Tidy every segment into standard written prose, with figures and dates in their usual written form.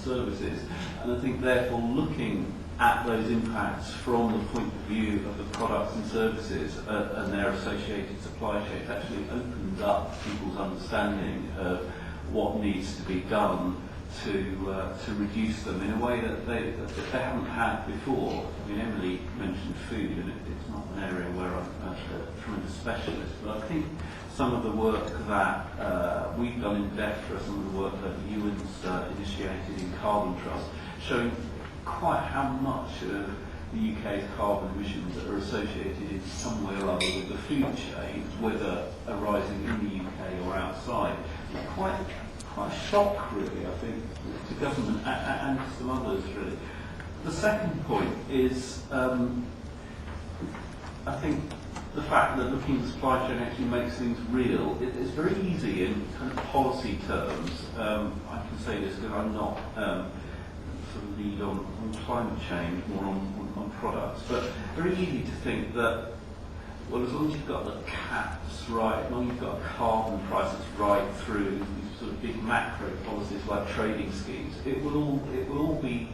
services. And I think therefore looking at those impacts from the point of view of the products and services and their associated supply chains actually opens up people's understanding of what needs to be done to reduce them in a way that they haven't had before. I mean, Emily mentioned food, and it's not an area where I'm a tremendous specialist, but I think some of the work that we've done in DEFRA, some of the work that Euan's initiated in Carbon Trust, showing quite how much of the UK's carbon emissions are associated in some way or other with the food chain, whether arising in the UK or outside. It's quite a shock, really, I think, to government and to some others, really. The second point is, I think, the fact that looking at the supply chain actually makes things real. It's very easy in kind of policy terms. I can say this because I'm not sort of lead on climate change, more on products, but very easy to think that, well, as long as you've got the caps right, as long as you've got a carbon price that's right through these sort of big macro policies like trading schemes, it will all be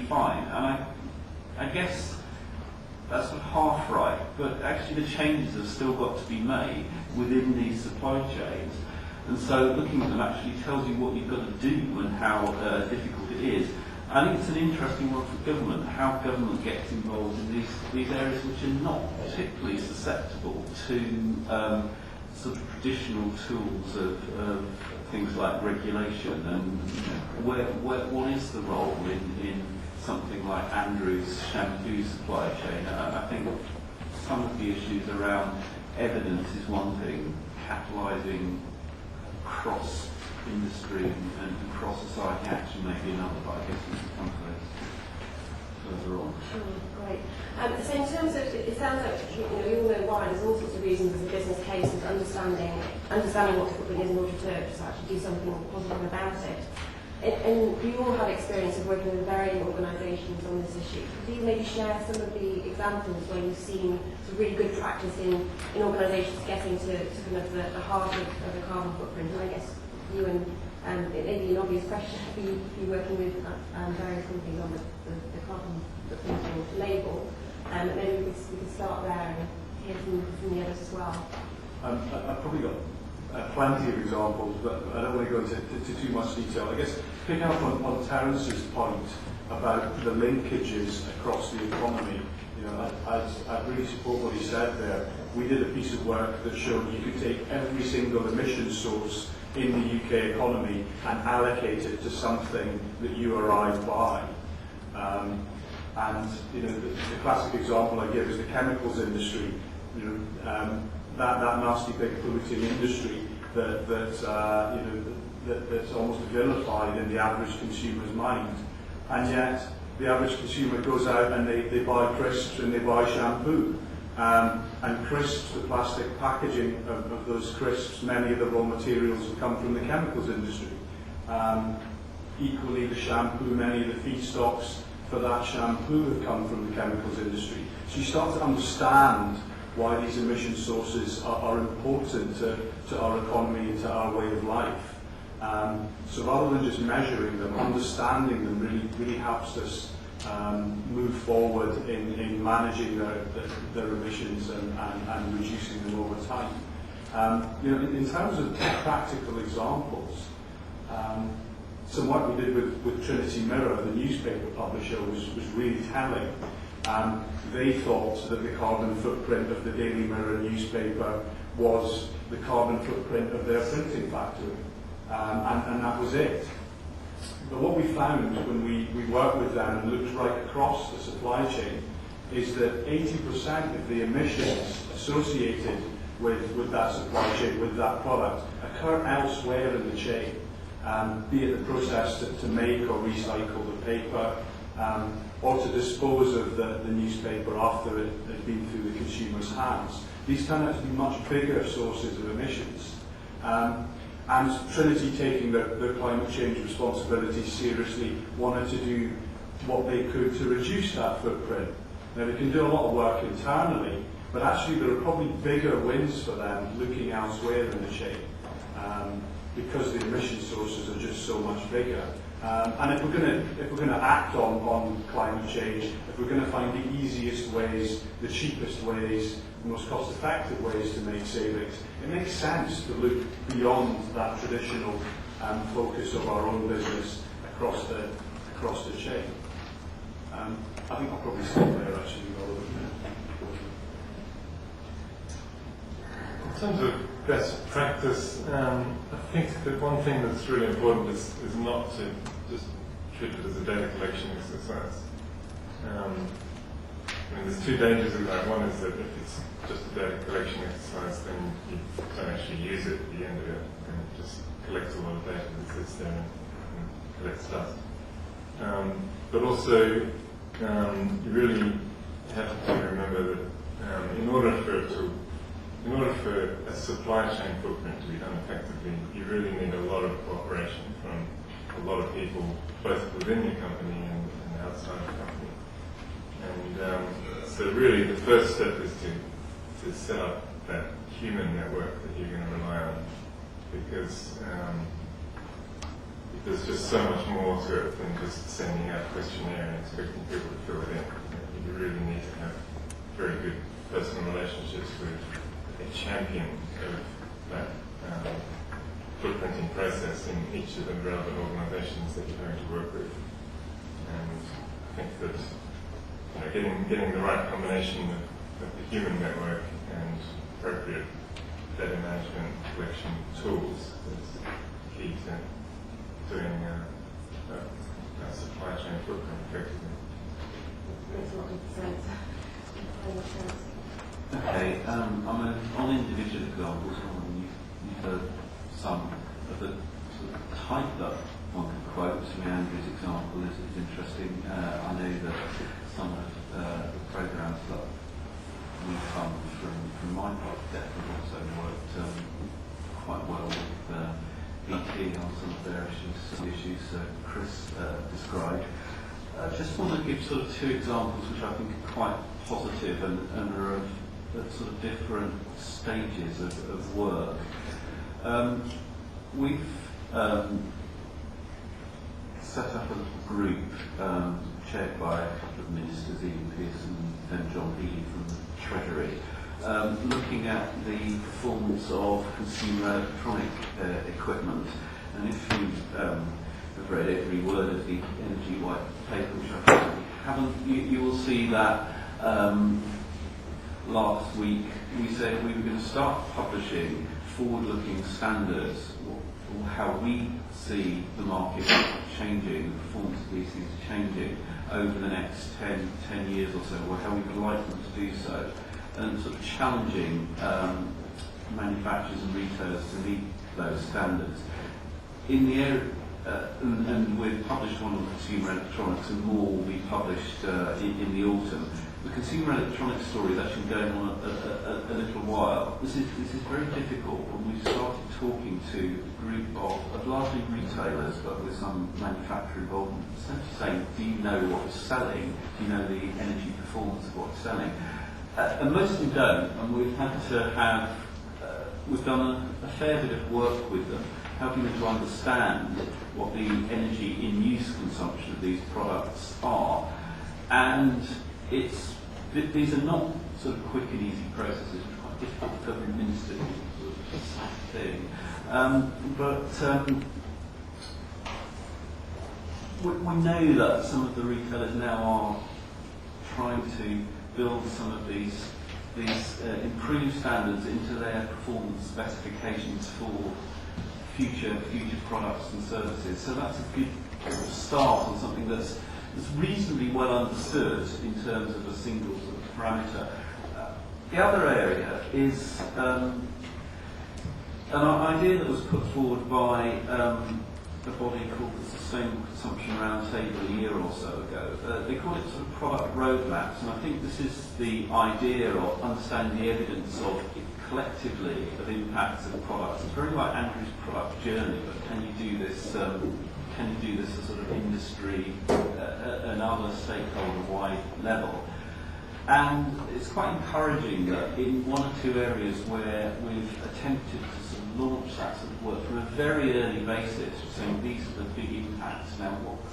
fine. And I guess that's sort of half right, but actually the changes have still got to be made within these supply chains. And so looking at them actually tells you what you've got to do and how difficult it is. I think it's an interesting one for government, how government gets involved in these areas which are not particularly susceptible to sort of traditional tools of things like regulation, and what is the role in something like Andrew's Shampoo supply chain. I think some of the issues around evidence is one thing, catalysing cross-industry and cross-society action may be another, but I guess we can come to this further on. Sure, great. So in terms of, it sounds like you all know why there's all sorts of reasons as a business case of understanding what the footprint is in order to actually do something positive about it. And you all have experience of working with varying organisations on this issue. Could you maybe share some of the examples where you've seen some really good practice in organisations getting to kind of the heart of the carbon footprint? And I guess Euan, it may be an obvious question for you working with various companies on the carbon footprint label. Maybe we could start there and hear from the others as well. I've probably got plenty of examples, but I don't want to go into too much detail. I guess picking up on Terence's point about the linkages across the economy, I really support what he said there. We did a piece of work that showed you could take every single emission source in the UK economy and allocate it to something that you or I buy. The classic example I give is the chemicals industry. That nasty big polluting industry that's almost vilified in the average consumer's mind, and yet the average consumer goes out and they buy crisps and they buy shampoo, and crisps, the plastic packaging of those crisps, many of the raw materials have come from the chemicals industry. Equally, the shampoo, many of the feedstocks for that shampoo have come from the chemicals industry. So you start to understand why these emission sources are important to our economy and to our way of life. So rather than just measuring them, understanding them really helps us move forward in managing their emissions and reducing them over time. In terms of practical examples, some work we did with Trinity Mirror, the newspaper publisher, was really telling. They thought that the carbon footprint of the Daily Mirror newspaper was the carbon footprint of their printing factory, and that was it. But what we found when we worked with them and looked right across the supply chain is that 80% of the emissions associated with that supply chain, with that product, occur elsewhere in the chain, be it the process to make or recycle the paper, or to dispose of the newspaper after it has been through the consumer's hands. These turn out to be much bigger sources of emissions. And Trinity, taking their climate change responsibility seriously, wanted to do what they could to reduce that footprint. Now, they can do a lot of work internally, but actually there are probably bigger wins for them looking elsewhere in the chain, because the emission sources are just so much bigger. And if we're going to act on climate change, if we're going to find the easiest ways, the cheapest ways, the most cost-effective ways to make savings, it makes sense to look beyond that traditional focus of our own business across the chain. I think I'll probably stop there actually. In terms of best practice, I think that one thing that's really important is not to just treat it as a data collection exercise. There's two dangers of that. One is that if it's just a data collection exercise, then you don't actually use it at the end of it, and it just collects a lot of data that sits there and collects dust. But also, you really have to remember that in order for a supply chain footprint to be done effectively, you really need a lot of cooperation from a lot of people, both within your company and outside the company. And so really the first step is to set up that human network that you're going to rely on, because there's just so much more to it than just sending out a questionnaire and expecting people to fill it in. You really need to have very good personal relationships with a champion of that footprinting process in each of the relevant organisations that you're going to work with. And I think that getting the right combination of the human network and appropriate data management collection tools is key to doing a supply chain footprint effectively. Makes a lot of sense. Okay, on individual examples, you've heard some of the sort of type that one can quote. Andrew's example is interesting. I know that some of the programs that we fund from my part of DEFRA have also worked quite well with ET on some of their issues Chris described. I just want to give sort of two examples which I think are quite positive and are of sort of different stages of work. We've set up a little group chaired by a couple of ministers, Ian Pearson and John Healy from the Treasury, looking at the performance of consumer electronic equipment. And if you have read every word of the Energy White Paper, which I probably haven't, you will see that last week we said we were going to start publishing forward-looking standards, or how we see the market changing, the performance of these things changing over the next 10 years or so, or how we would like them to do so, and sort of challenging manufacturers and retailers to meet those standards. In the area, and we've published one on consumer electronics, and more will be published in the autumn. The consumer electronics story is actually going on a little while. This is very difficult. When we started talking to a group of largely retailers, but with some manufacturer involvement, essentially saying, do you know what is selling? Do you know the energy performance of what's selling? And most of them don't, and we've had to have, we've done a fair bit of work with them, helping them to understand what the energy in use consumption of these products are. And these are not sort of quick and easy processes, which are quite difficult for every minister to sort of thing. We know that some of the retailers now are trying to build some of these improved standards into their performance specifications for future products and services. So that's a good start on something that's reasonably well understood in terms of a single sort of parameter. The other area is an idea that was put forward by a body called the Sustainable Consumption Roundtable a year or so ago. They call it sort of product roadmaps, and I think this is the idea of understanding the evidence of collectively of impacts of products. It's very like Andrew's product journey, but can you do this? Can you do this at sort of industry and other stakeholder-wide level? And it's quite encouraging that in one or two areas where we've attempted to sort of launch that sort of work from a very early basis, saying these are the big impacts. Now, what